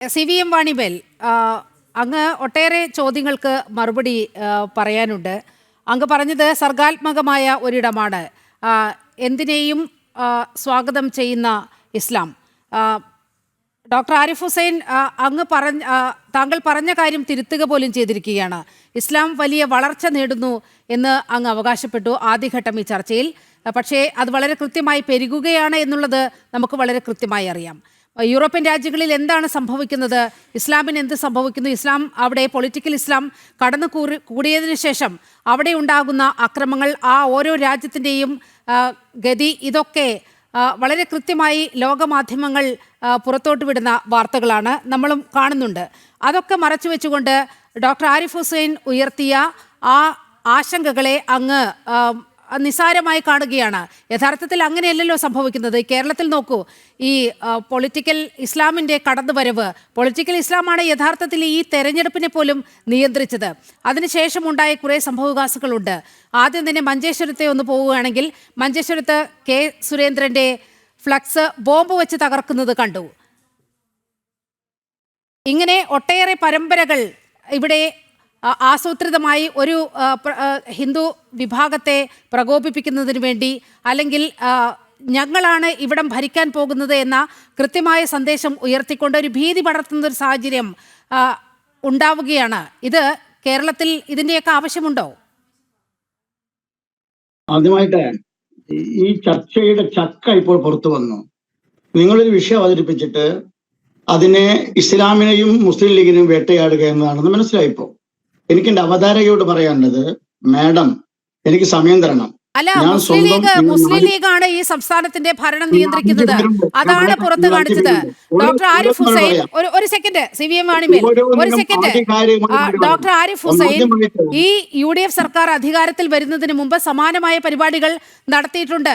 CVM വാണിബേൽ, അങ്ങ് ഒട്ടേറെ ചോദ്യങ്ങൾക്ക് മറുപടി പറയാനുണ്ട്. അങ്ങ് പറഞ്ഞത് സർഗാത്മകമായ ഒരിടമാണ്, എന്തിനേയും സ്വാഗതം ചെയ്യുന്ന ഇസ്ലാം. ഡോക്ടർ ആരിഫ് ഹുസൈൻ, താങ്കൾ പറഞ്ഞ കാര്യം തിരുത്തുക പോലും ചെയ്തിരിക്കുകയാണ്. ഇസ്ലാം വലിയ വളർച്ച നേടുന്നു എന്ന് അങ്ങ് അവകാശപ്പെട്ടു ആദ്യഘട്ടം ഈ ചർച്ചയിൽ. പക്ഷേ അത് വളരെ കൃത്യമായി പെരുകുകയാണ് എന്നുള്ളത് നമുക്ക് വളരെ കൃത്യമായി അറിയാം. യൂറോപ്യൻ രാജ്യങ്ങളിൽ എന്താണ് സംഭവിക്കുന്നത്, ഇസ്ലാമിന് എന്ത് സംഭവിക്കുന്നു, ഇസ്ലാം അവിടെ പൊളിറ്റിക്കൽ ഇസ്ലാം കടന്നു കൂടിയതിനു ശേഷം അവിടെ ഉണ്ടാകുന്ന അക്രമങ്ങൾ, ആ ഓരോ രാജ്യത്തിൻ്റെയും ഗതി, ഇതൊക്കെ വളരെ കൃത്യമായി ലോകമാധ്യമങ്ങൾ പുറത്തോട്ട് വിടുന്ന വാർത്തകളാണ്, നമ്മളും കാണുന്നുണ്ട്. അതൊക്കെ മറച്ചു വെച്ചുകൊണ്ട് ഡോക്ടർ ആരിഫ് ഹുസൈൻ ഉയർത്തിയ ആ ആശങ്കകളെ അങ്ങ് നിസ്സാരമായി കാണുകയാണ്. യഥാർത്ഥത്തിൽ അങ്ങനെയല്ലല്ലോ സംഭവിക്കുന്നത്. കേരളത്തിൽ നോക്കൂ, ഈ പൊളിറ്റിക്കൽ ഇസ്ലാമിൻ്റെ കടന്നുവരവ്, പൊളിറ്റിക്കൽ ഇസ്ലാമാണ് യഥാർത്ഥത്തിൽ ഈ തെരഞ്ഞെടുപ്പിനെ പോലും നിയന്ത്രിച്ചത്. അതിനുശേഷം ഉണ്ടായ കുറേ സംഭവവികാസങ്ങളുണ്ട്. ആദ്യം തന്നെ മഞ്ചേശ്വരത്തെ ഒന്ന് പോവുകയാണെങ്കിൽ, മഞ്ചേശ്വരത്ത് കെ സുരേന്ദ്രൻ്റെ ഫ്ലക്സ് ബോംബ് വെച്ച് തകർക്കുന്നത് കണ്ടു. ഇങ്ങനെ ഒട്ടേറെ പരമ്പരകൾ ഇവിടെ ആസൂത്രിതമായി ഒരു ഹിന്ദു വിഭാഗത്തെ പ്രകോപിപ്പിക്കുന്നതിന് വേണ്ടി, അല്ലെങ്കിൽ ഞങ്ങളാണ് ഇവിടം ഭരിക്കാൻ പോകുന്നത് എന്ന കൃത്യമായ സന്ദേശം ഉയർത്തിക്കൊണ്ട് ഒരു ഭീതി പടർത്തുന്ന ഒരു സാഹചര്യം ഉണ്ടാവുകയാണ്. ഇത് കേരളത്തിൽ ഇതിൻ്റെയൊക്കെ ആവശ്യമുണ്ടോ? ആദ്യമായിട്ട് ഈ ചർച്ചയുടെ ചക്ക ഇപ്പോൾ പുറത്തു വന്നു. നിങ്ങളൊരു വിഷയം അവതരിപ്പിച്ചിട്ട് അതിനെ ഇസ്ലാമിനെയും മുസ്ലിം ലീഗിനെയും വേട്ടയാടുക എന്നതാണെന്ന് മനസ്സിലായിപ്പോ. എനിക്ക് എന്റെ അവതാരകയോട് പറയാനുള്ളത്, മാഡം എനിക്ക് സമയം തരണം. അല്ല, മുസ്ലിം ലീഗാണ് ഈ സംസ്ഥാനത്തിന്റെ ഭരണം നിയന്ത്രിക്കുന്നത്, അതാണ് പുറത്തു കാണിച്ചത്. ഡോക്ടർ ആരിഫ് ഹുസൈൻ, ഒരു സെക്കൻഡ്, CVM വാണിബേൽ ഒരു സെക്കൻഡ്. ഡോക്ടർ ആരിഫ് ഹുസൈൻ ഈ UDF സർക്കാർ അധികാരത്തിൽ വരുന്നതിന് മുമ്പ് സമാനമായ പരിപാടികൾ നടത്തിയിട്ടുണ്ട്.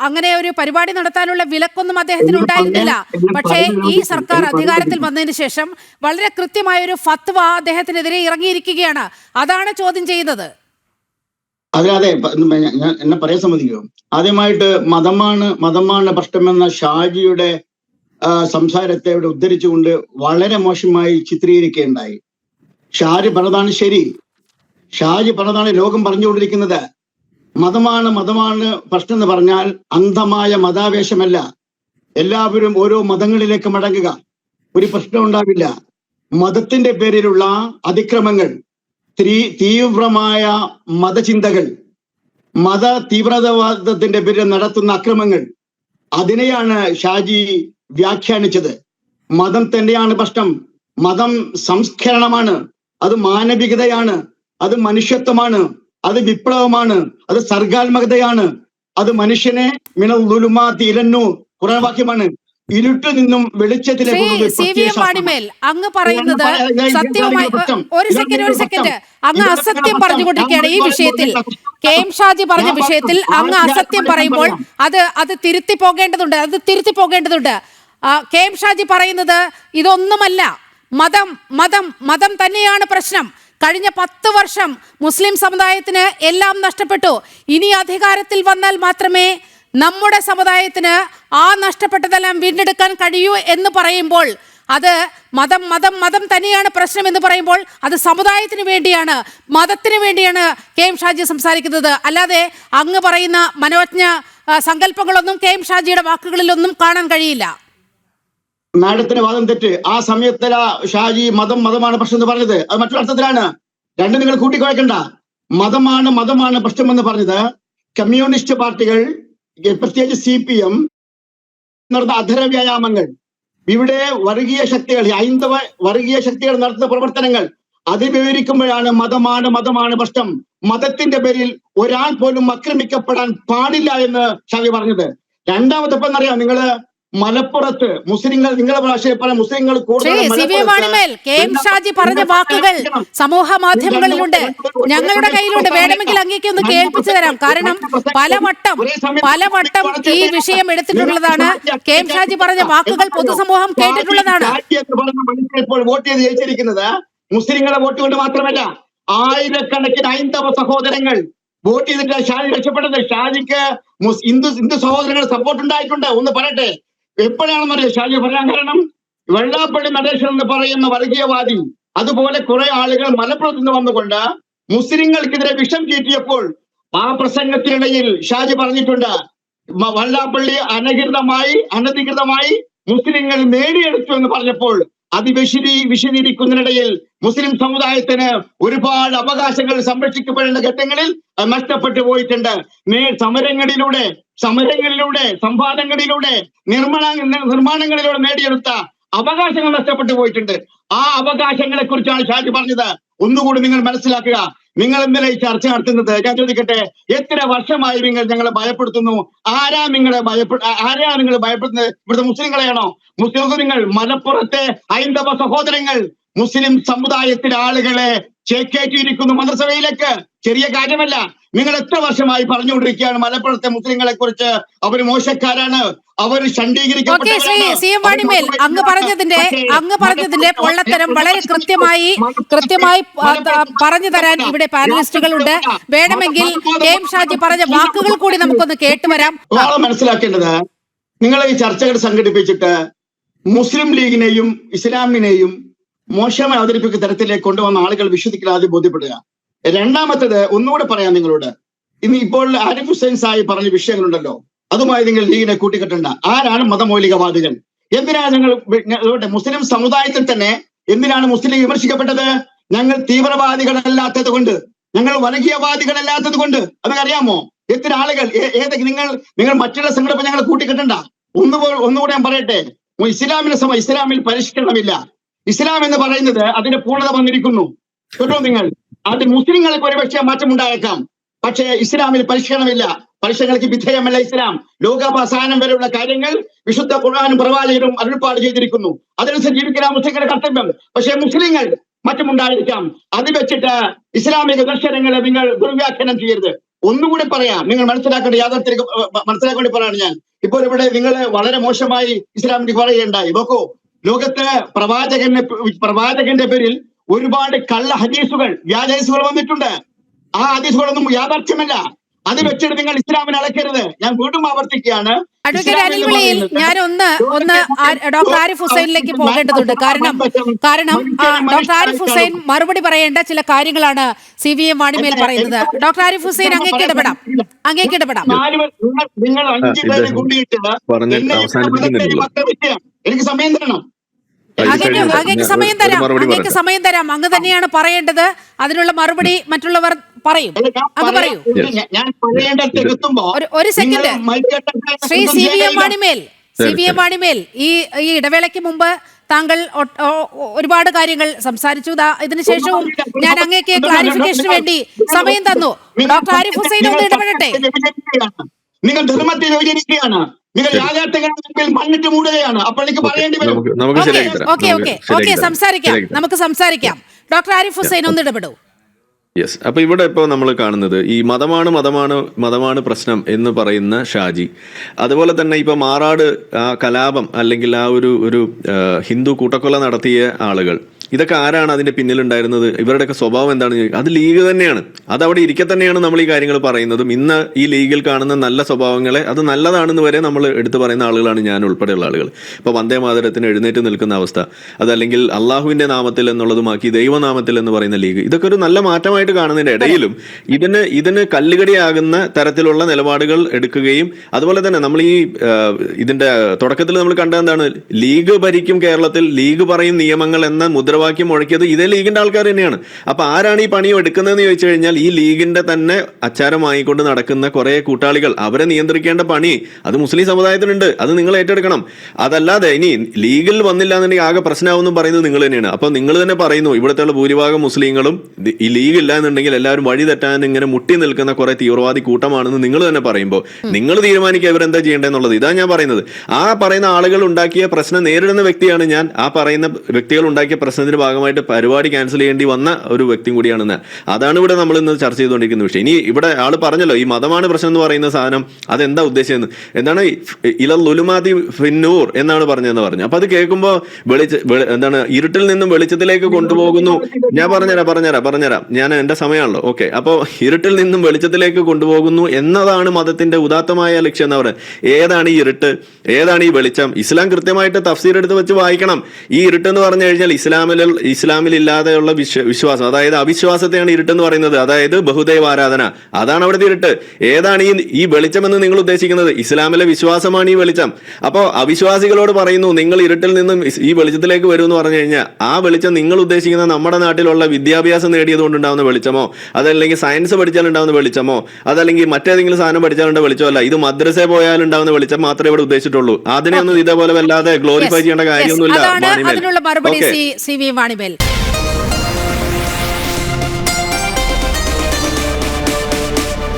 അങ്ങനെ ഒരു പരിപാടി നടത്താനുള്ള വിലക്കൊന്നും അദ്ദേഹത്തിന് ഉണ്ടായിരുന്നില്ല. പക്ഷേ ഈ സർക്കാർ അധികാരത്തിൽ വന്നതിന് ശേഷം വളരെ കൃത്യമായ ഒരു ഫത്വ അദ്ദേഹത്തിനെതിരെ ഇറങ്ങിയിരിക്കുകയാണ്. അതാണ് ചോദ്യം ചെയ്യുന്നത്. അതെ, എന്നെ പറയാൻ സമ്മതിക്കോ? ആദ്യമായിട്ട് മതമാണ് പ്രശ്നമെന്ന ഷാജിയുടെ സംസാരത്തെ ഇവിടെ ഉദ്ധരിച്ചുകൊണ്ട് വളരെ മോശമായി ചിത്രീകരിക്കുകയുണ്ടായി. ഷാജി പറഞ്ഞതാണ് ശരി. ഷാജി പറഞ്ഞതാണ് ലോകം പറഞ്ഞുകൊണ്ടിരിക്കുന്നത്. മതമാണ് പ്രശ്നം എന്ന് പറഞ്ഞാൽ അന്ധമായ മതാവേശമല്ല. എല്ലാവരും ഓരോ മതങ്ങളിലേക്ക് മടങ്ങുക, ഒരു പ്രശ്നം ഉണ്ടാവില്ല. മതത്തിന്റെ പേരിലുള്ള അതിക്രമങ്ങൾ, തീവ്രമായ മതചിന്തകൾ, മത തീവ്രവാദത്തിന്റെ പേരിൽ നടത്തുന്ന അക്രമങ്ങൾ, അതിനെയാണ് ഷാജി വ്യാഖ്യാനിച്ചത്. മതം തന്നെയാണ് പ്രശ്നം. മതം സംസ്കരണമാണ്, അത് മാനവികതയാണ്, അത് മനുഷ്യത്വമാണ്, അത് വിപ്ലവമാണ്, അത് സർഗാത്മകതയാണ്, അത് മനുഷ്യനെ മിനൽ ദുലുമാത്തി ഇലന്നൂർ ഖുർആൻ വാക്യമാണ്, ഇരുട്ടിൽ നിന്നും വെളിച്ചത്തിലേക്ക്. അങ്ങ് പറയുന്നത് സത്യവുമായി, ഒരു സെക്കൻഡ്, അങ്ങ് അസത്യം പറഞ്ഞുകൊണ്ടിരിക്കുകയാണ് ഈ വിഷയത്തിൽ. KM ഷാജി പറഞ്ഞ വിഷയത്തിൽ അങ്ങ് അസത്യം പറയുമ്പോൾ അത് തിരുത്തി പോകേണ്ടതുണ്ട്. KM ഷാജി പറയുന്നത് ഇതൊന്നുമല്ല, മതം തന്നെയാണ് പ്രശ്നം. കഴിഞ്ഞ 10 വർഷം മുസ്ലിം സമുദായത്തിന് എല്ലാം നഷ്ടപ്പെട്ടു. ഇനി അധികാരത്തിൽ വന്നാൽ മാത്രമേ നമ്മുടെ സമുദായത്തിന് ആ നഷ്ടപ്പെട്ടതെല്ലാം വീണ്ടെടുക്കാൻ കഴിയൂ എന്ന് പറയുമ്പോൾ, അത് മതം തന്നെയാണ് പ്രശ്നം എന്ന് പറയുമ്പോൾ അത് സമുദായത്തിന് വേണ്ടിയാണ്, മതത്തിന് വേണ്ടിയാണ് KM ഷാജി സംസാരിക്കുന്നത്. അല്ലാതെ അങ്ങ് പറയുന്ന മനോജ്ഞ സങ്കല്പങ്ങളൊന്നും KM ഷാജിയുടെ വാക്കുകളിലൊന്നും കാണാൻ കഴിയില്ല. മാഡത്തിന് വാദം തെറ്റ്. ആ സമയത്തില ഷാജി മതമാണ് പ്രശ്നം എന്ന് പറഞ്ഞത്, അത് മറ്റൊരു അർത്ഥത്തിലാണ്. രണ്ടും നിങ്ങൾ കൂട്ടിക്കുഴക്കണ്ട. മതമാണ് പ്രശ്നം എന്ന് പറഞ്ഞത് കമ്മ്യൂണിസ്റ്റ് പാർട്ടികൾ, പ്രത്യേകിച്ച് CPM നടന്ന അധര വ്യായാമങ്ങൾ, ഇവിടെ വർഗീയ ശക്തികൾ, ഹൈന്ദവ വർഗീയ ശക്തികൾ നടത്തുന്ന പ്രവർത്തനങ്ങൾ, അത് വിവരിക്കുമ്പോഴാണ് മതമാണ് പ്രശ്നം, മതത്തിന്റെ പേരിൽ ഒരാൾ പോലും ആക്രമിക്കപ്പെടാൻ പാടില്ല എന്ന് ഷാജി പറഞ്ഞത്. രണ്ടാമത്തെ ഇപ്പം അറിയാം, നിങ്ങള് മലപ്പുറത്ത് മുസ്ലിങ്ങൾ, നിങ്ങളുടെ ഭാഷയിൽ പറഞ്ഞ മുസ്ലിങ്ങൾ KM ഷാജി പറഞ്ഞ വാക്കുകൾ സമൂഹ മാധ്യമങ്ങളിലുണ്ട്, ഞങ്ങളുടെ കയ്യിലുണ്ട്. വേണമെങ്കിൽ അങ്ങേക്ക് ഒന്ന് കേൾപ്പിച്ചു തരാം. കാരണം പലവട്ടം ഈ വിഷയം എടുത്തിട്ടുള്ളതാണ്. KM ഷാജി പറഞ്ഞ വാക്കുകൾ പൊതുസമൂഹം കേട്ടിട്ടുള്ളതാണ്. ഇപ്പോൾ വോട്ട് ചെയ്ത് ജയിച്ചിരിക്കുന്നത് മുസ്ലിങ്ങളെ വോട്ട് കൊണ്ട് മാത്രമല്ല, ആയിരക്കണക്കിന് ഹൈന്ദവ സഹോദരങ്ങൾ വോട്ട് ചെയ്തിട്ട് ഷാജി രക്ഷപ്പെട്ടത്. ഷാജിക്ക് ഹിന്ദു സഹോദരങ്ങൾ സപ്പോർട്ട് ഉണ്ടായിട്ടുണ്ട്. ഒന്ന് പറയട്ടെ, എപ്പോഴാണെന്നറിയാം ഷാജി പറയാൻ കാരണം? വെള്ളാപ്പള്ളി നടേശൻ എന്ന് പറയുന്ന വർഗീയവാദി അതുപോലെ കുറെ ആളുകൾ മലപ്പുറത്ത് നിന്ന് വന്നുകൊണ്ട് മുസ്ലിങ്ങൾക്കെതിരെ വിഷം ചീറ്റിയപ്പോൾ ആ പ്രസംഗത്തിനിടയിൽ ഷാജി പറഞ്ഞിട്ടുണ്ട്, വെള്ളാപ്പള്ളി അനധികൃതമായി മുസ്ലിങ്ങൾ നേടിയെടുത്തു എന്ന് പറഞ്ഞപ്പോൾ അത് വിശദീകരിക്കുന്നതിനിടയിൽ മുസ്ലിം സമുദായത്തിന് ഒരുപാട് അവകാശങ്ങൾ സംരക്ഷിക്കപ്പെടേണ്ട ഘട്ടങ്ങളിൽ നഷ്ടപ്പെട്ടു പോയിട്ടുണ്ട്. സമരങ്ങളിലൂടെ സംവാദങ്ങളിലൂടെ നിർമ്മാണങ്ങളിലൂടെ നേടിയെടുത്ത അവകാശങ്ങൾ നഷ്ടപ്പെട്ടു പോയിട്ടുണ്ട്. ആ അവകാശങ്ങളെ കുറിച്ചാണ് ഷാജി പറഞ്ഞത്. ഒന്നുകൂടി നിങ്ങൾ മനസ്സിലാക്കുക. നിങ്ങൾ ഇന്നലെ ഈ ചർച്ച നടത്തുന്നത്, ഞാൻ ചോദിക്കട്ടെ, എത്ര വർഷമായി ഞങ്ങളെ ഭയപ്പെടുത്തുന്നു? ആരാണ് നിങ്ങൾ ഭയപ്പെടുത്തുന്നത്? ഇവിടുത്തെ മുസ്ലിങ്ങളെയാണോ? നിങ്ങൾ മലപ്പുറത്തെ ഹൈന്ദവ സഹോദരങ്ങൾ മുസ്ലിം സമുദായത്തിലെ ആളുകളെ ചേക്കേറ്റിയിരിക്കുന്നു മന്ത്രിസഭയിലേക്ക്. ചെറിയ കാര്യമല്ല. നിങ്ങൾ എത്ര വർഷമായി പറഞ്ഞുകൊണ്ടിരിക്കുകയാണ് മലപ്പുറത്തെ മുസ്ലിങ്ങളെ കുറിച്ച് അവർ മോശക്കാരാണ്, അവർ അങ്ങ് പറഞ്ഞതിന്റെ പൊള്ളത്തരം വളരെ കൃത്യമായി പറഞ്ഞു തരാൻ ഇവിടെ പാനലിസ്റ്റുകളുണ്ട്. വേണമെങ്കിൽ എം ഷാജി പറഞ്ഞ വാക്കുകൾ കൂടി നമുക്കൊന്ന് കേട്ടുവരാം. മനസ്സിലാക്കേണ്ടത്, നിങ്ങൾ ഈ ചർച്ചകൾ സംഘടിപ്പിച്ചിട്ട് മുസ്ലിം ലീഗിനെയും ഇസ്ലാമിനെയും മോശമായി അവതരിപ്പിക്കുന്ന തരത്തിലേക്ക് കൊണ്ടുവന്ന ആളുകൾ വിശ്വസിക്കാതെ ബോധ്യപ്പെടുക. രണ്ടാമത്തേത് ഒന്നുകൂടെ പറയാം നിങ്ങളോട്. ഇപ്പോൾ ആരിഫ് ഹുസൈൻ സായി പറഞ്ഞ വിഷയങ്ങളുണ്ടല്ലോ, അതുമായി നിങ്ങൾ ലീഗിനെ കൂട്ടിക്കെട്ടണ്ട. ആരാണ് മതമൗലികവാദികൾ? എന്തിനാണ് നിങ്ങൾ മുസ്ലിം സമുദായത്തിൽ തന്നെ എന്തിനാണ് മുസ്ലിം ലീഗ് വിമർശിക്കപ്പെട്ടത്? ഞങ്ങൾ തീവ്രവാദികളല്ലാത്തത് കൊണ്ട്, ഞങ്ങൾ വർഗീയവാദികളല്ലാത്തത് കൊണ്ട്. അതൊക്കെ അറിയാമോ? എത്ര ആളുകൾ നിങ്ങൾ മറ്റുള്ള സംഘടന ഞങ്ങൾ കൂട്ടിക്കെട്ടണ്ട. ഒന്നുകൂടെ ഞാൻ പറയട്ടെ, ഇസ്ലാമിൽ പരിഷ്കരണമില്ല. ഇസ്ലാം എന്ന് പറയുന്നത് അതിന്റെ പൂർണ്ണത വന്നിരിക്കുന്നു. കേട്ടോ നിങ്ങൾ? അതിൽ മുസ്ലിങ്ങൾക്ക് ഒരുപക്ഷെ മാറ്റം ഉണ്ടായേക്കാം, പക്ഷേ ഇസ്ലാമിൽ പരിഷ്കരണമില്ല. പരിഷ്കരണങ്ങൾക്ക് വിധേയമല്ല ഇസ്ലാം. ലോകാവസാനം വരെയുള്ള കാര്യങ്ങൾ വിശുദ്ധ ഖുർആനും പ്രവാചകരും അരുൾപ്പാട് ചെയ്തിരിക്കുന്നു. അതനുസരിച്ച് ജീവിക്കാൻ മുസ്ലിങ്ങളുടെ കർത്തവ്യം. പക്ഷേ മുസ്ലിങ്ങൾ മാറ്റമുണ്ടായിരിക്കാം. അത് വെച്ചിട്ട് ഇസ്ലാമിക ദർശനങ്ങളെ നിങ്ങൾ ദുർവ്യാഖ്യാനം ചെയ്യരുത്. ഒന്നുകൂടി പറയാം, നിങ്ങൾ മനസ്സിലാക്കേണ്ട യാഥാർത്ഥ്യം മനസ്സിലാക്കേണ്ടി പറയാണ് ഞാൻ. ഇപ്പോൾ ഇവിടെ നിങ്ങൾ വളരെ മോശമായി ഇസ്ലാമിന് പറയുകയുണ്ടായി. നോക്കൂ, ലോകത്ത് പ്രവാചകന്റെ പേരിൽ ഒരുപാട് കള്ള ഹദീസുകൾ, വ്യാജ ഹദീസുകൾ വന്നിട്ടുണ്ട്. ആ ഹദീസുകളൊന്നും യാഥാർത്ഥ്യമല്ല. അത് വെച്ചിട്ട് നിങ്ങൾ ഇസ്ലാമിനെ അളക്കരുത്. ഞാൻ വീണ്ടും ആവർത്തിക്കുകയാണ്. അഡ്വക്കേറ്റ് അനിൽ വിളിയിൽ ഞാൻ ഒന്ന് ഡോക്ടർ ആരിഫ് ഹുസൈനിലേക്ക് പോകേണ്ടതുണ്ട്. കാരണം ഡോക്ടർ ആരിഫ് ഹുസൈൻ മറുപടി പറയേണ്ട ചില കാര്യങ്ങളാണ് CVM വാണിമേൽ പറയുന്നത്. ഡോക്ടർ ആരിഫ് ഹുസൈൻ അങ്ങേക്ക് ഇടപെടാം. നിങ്ങൾ 5 പേരെ കൂട്ടിയിട്ട് എനിക്ക് സമയം തരണം. അങ്ങേക്ക് സമയം തരാം. അങ്ങ് തന്നെയാണ് പറയേണ്ടത്. അതിനുള്ള മറുപടി മറ്റുള്ളവർ പറയും. അങ്ങ് പറയൂ. ഒരു സെക്കൻഡ്. ശ്രീ CVM വാണിമേൽ, ഈ ഇടവേളയ്ക്ക് മുമ്പ് താങ്കൾ ഒരുപാട് കാര്യങ്ങൾ സംസാരിച്ചു. ഇതിനുശേഷവും ഞാൻ അങ്ങേക്ക് ക്ലാരിഫിക്കേഷന് വേണ്ടി സമയം തന്നു. ഡോക്ടർ ആരിഫ് ഹുസൈൻ ഒന്ന് ഇടപെടട്ടെ. നിങ്ങൾ ധർമ്മത്തെ വിഭജിക്കുകയാണ്. നിങ്ങൾ യാഥാർത്ഥ്യങ്ങളുടെ മുമ്പിൽ മണ്ണിട്ട് മൂടുകയാണ്. അപ്പോഴേക്ക് പറയേണ്ടി വരും. നമുക്ക് സംസാരിക്കാം. ഡോക്ടർ ആരിഫ് ഹുസൈൻ ഒന്ന് ഇടപെടൂ. യെസ്. അപ്പോൾ ഇവിടെ ഇപ്പോൾ നമ്മൾ കാണുന്നത് ഈ മതമാണ് പ്രശ്നം എന്ന് പറയുന്ന ഷാജി, അതുപോലെ തന്നെ ഇപ്പോൾ മാറാട് ആ കലാപം അല്ലെങ്കിൽ ആ ഒരു ഹിന്ദു കൂട്ടക്കൊല നടത്തിയ ആളുകൾ, ഇതൊക്കെ ആരാണ് അതിന്റെ പിന്നിലുണ്ടായിരുന്നത്? ഇവരുടെയൊക്കെ സ്വഭാവം എന്താണ്? അത് ലീഗ് തന്നെയാണ്. അതവിടെ ഇരിക്കെ തന്നെയാണ് നമ്മൾ ഈ കാര്യങ്ങൾ പറയുന്നതും. ഇന്ന് ഈ ലീഗിൽ കാണുന്ന നല്ല സ്വഭാവങ്ങളെ അത് നല്ലതാണെന്ന് വരെ നമ്മൾ എടുത്തു പറയുന്ന ആളുകളാണ് ഞാൻ ഉൾപ്പെടെയുള്ള ആളുകൾ. ഇപ്പോൾ വന്ദേ മാതരത്തിന് എഴുന്നേറ്റ് നിൽക്കുന്ന അവസ്ഥ, അതല്ലെങ്കിൽ അള്ളാഹുവിന്റെ നാമത്തിൽ എന്നുള്ളതുമാക്കി ദൈവനാമത്തിൽ എന്ന് പറയുന്ന ലീഗ്, ഇതൊക്കെ ഒരു നല്ല മാറ്റമായിട്ട് കാണുന്നതിന്റെ ഇടയിലും ഇതിന് കല്ലുകടിയാകുന്ന തരത്തിലുള്ള നിലപാടുകൾ എടുക്കുകയും, അതുപോലെ തന്നെ നമ്മൾ ഈ ഇതിന്റെ തുടക്കത്തിൽ നമ്മൾ കണ്ട എന്താണ്, ലീഗ് ഭരിക്കും കേരളത്തിൽ, ലീഗ് പറയും നിയമങ്ങൾ എന്ന മുദ്രാവാക്യം മുഴക്കിയത് ഇതേ ലീഗിന്റെ ആൾക്കാർ തന്നെയാണ്. അപ്പൊ ആരാണ് ഈ പണി എടുക്കുന്നതെന്ന് ചോദിച്ചു കഴിഞ്ഞാൽ ഈ ലീഗിന്റെ തന്നെ അച്ചാരമായിക്കൊണ്ട് നടക്കുന്ന കുറെ കൂട്ടാളികൾ, അവരെ നിയന്ത്രിക്കേണ്ട പണി അത് മുസ്ലിം സമുദായത്തിനുണ്ട്. അത് നിങ്ങൾ ഏറ്റെടുക്കണം. അതല്ലാതെ ഇനി ലീഗിൽ വന്നില്ല എന്നുണ്ടെങ്കിൽ ആകെ പ്രശ്നമാവെന്നും പറയുന്നത് നിങ്ങൾ തന്നെയാണ്. അപ്പൊ നിങ്ങൾ തന്നെ പറയുന്നു ഇവിടുത്തെ ഭൂരിഭാഗം മുസ്ലിങ്ങളും ഈ ലീഗ് ഇല്ല എന്നുണ്ടെങ്കിൽ എല്ലാവരും വഴി തെറ്റാൻ ഇങ്ങനെ മുട്ടി നിൽക്കുന്ന കുറെ തീവ്രവാദി കൂട്ടമാണെന്ന് നിങ്ങൾ തന്നെ പറയുമ്പോൾ നിങ്ങൾ തീരുമാനിക്കുക ഇവരെന്താ ചെയ്യേണ്ടതെന്നുള്ളത്. ഇതാണ് ഞാൻ പറയുന്നത്. ആ പറയുന്ന ആളുകൾ ഉണ്ടാക്കിയ പ്രശ്നം നേരിടുന്ന വ്യക്തിയാണ് ഞാൻ. ആ പറയുന്ന വ്യക്തികൾ ഉണ്ടാക്കിയ പ്രശ്നം പ്രശ്നത്തിന്റെ ഭാഗമായിട്ട് പരിപാടി ക്യാൻസൽ ചെയ്യേണ്ടി വന്ന ഒരു വ്യക്തിയും കൂടിയാണെന്ന്. അതാണ് ഇവിടെ നമ്മൾ ഇന്ന് ചർച്ച ചെയ്തുകൊണ്ടിരിക്കുന്ന വിഷയം. ഇനി ഇവിടെ ആള് പറഞ്ഞല്ലോ ഈ മതമാണ് പ്രശ്നം എന്ന് പറയുന്ന സാധനം അതെന്താ ഉദ്ദേശിച്ചത്, എന്താണ് ഇലലുലുമാതി ഫിന്നൂർ എന്നാണ് പറഞ്ഞതെന്ന് പറഞ്ഞു. അപ്പൊ അത് കേൾക്കുമ്പോൾ എന്താണ് ഇരുട്ടിൽ നിന്നും വെളിച്ചത്തിലേക്ക് കൊണ്ടുപോകുന്നു. ഞാൻ പറഞ്ഞുതരാം ഞാൻ എന്റെ സമയമാണല്ലോ. ഓക്കെ, അപ്പോ ഇരുട്ടിൽ നിന്നും വെളിച്ചത്തിലേക്ക് കൊണ്ടുപോകുന്നു എന്നതാണ് മതത്തിന്റെ ഉദാത്തമായ ലക്ഷ്യം എന്ന് പറയുന്നത്. ഏതാണ് ഈ ഇരുട്ട്, ഏതാണ് ഈ വെളിച്ചം? ഇസ്ലാം കൃത്യമായിട്ട് തഫ്സീർ എടുത്ത് വെച്ച് വായിക്കണം. ഈ ഇരുട്ട് എന്ന് പറഞ്ഞു കഴിഞ്ഞാൽ ഇസ്ലാമിൽ ഇല്ലാതെയുള്ള വിശ്വാസം, അതായത് അവിശ്വാസത്തെയാണ് ഇരുട്ടെന്ന് പറയുന്നത്. അതായത് ബഹുദൈവ ആരാധന, അതാണ് അവിടുത്തെ ഇരുട്ട്. ഏതാണ് ഈ വെളിച്ചം എന്ന് നിങ്ങൾ ഉദ്ദേശിക്കുന്നത്? ഇസ്ലാമിലെ വിശ്വാസമാണ് ഈ വെളിച്ചം. അപ്പോ അവിശ്വാസികളോട് പറയുന്നു നിങ്ങൾ ഇരുട്ടിൽ നിന്നും ഈ വെളിച്ചത്തിലേക്ക് വരും എന്ന് പറഞ്ഞു കഴിഞ്ഞാൽ ആ വെളിച്ചം നിങ്ങൾ ഉദ്ദേശിക്കുന്ന നമ്മുടെ നാട്ടിലുള്ള വിദ്യാഭ്യാസം നേടിയതുകൊണ്ടുണ്ടാവുന്ന വെളിച്ചമോ, അതല്ലെങ്കിൽ സയൻസ് പഠിച്ചാൽ ഉണ്ടാവുന്ന വെളിച്ചമോ, അതല്ലെങ്കിൽ മറ്റേതെങ്കിലും സാധനം പഠിച്ചാലുണ്ട വെളിച്ചമല്ല. ഇത് മദ്രസ പോയാൽ ഉണ്ടാവുന്ന വെളിച്ചം മാത്രമേ ഇവിടെ ഉദ്ദേശിച്ചിട്ടുള്ളൂ. അതിനെയൊന്നും ഇതേപോലെ വല്ലാതെ ഗ്ലോറിഫൈ ചെയ്യേണ്ട കാര്യമൊന്നുമില്ല. അതിനുള്ള മറുപടി സി വി വാണിബേൽ.